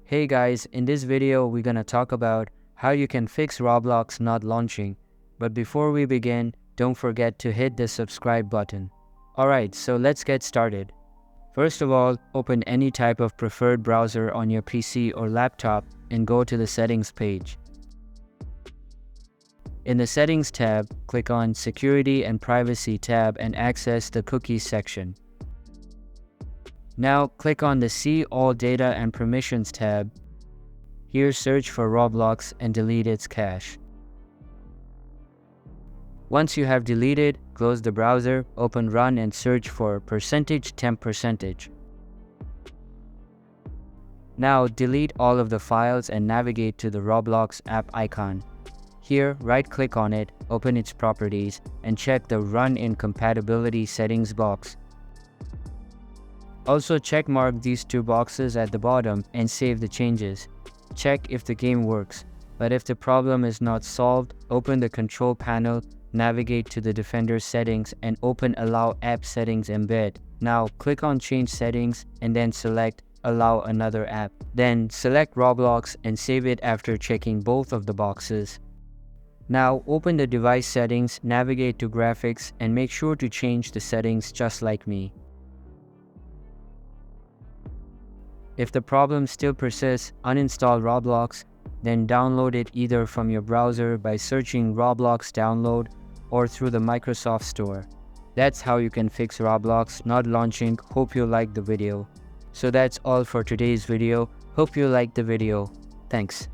Hey guys, in this video we're gonna talk about how you can fix Roblox not launching. But before we begin, don't forget to hit the subscribe button. Alright, so let's get started. First of all, open any type of preferred browser on your PC or laptop and go to the settings page. In the settings tab, click on Security and Privacy tab and access the Cookies section. Now click on the See All Data and Permissions tab. Here search for Roblox and delete its cache. Once you have deleted, close the browser, open Run and search for %temp%. Now delete all of the files and navigate to the Roblox app icon. Here, right-click on it, open its properties, and check the Run in Compatibility settings box. Also checkmark these two boxes at the bottom and save the changes. Check if the game works, but if the problem is not solved, open the control panel, navigate to the Defender settings and open Allow App Settings Embed. Now click on Change Settings and then select Allow Another App. Then select Roblox and save it after checking both of the boxes. Now open the device settings, navigate to Graphics and make sure to change the settings just like me. If the problem still persists, uninstall Roblox, then download it either from your browser by searching Roblox Download or through the Microsoft Store. That's how you can fix Roblox not launching. Hope you liked the video. So that's all for today's video. Hope you liked the video. Thanks.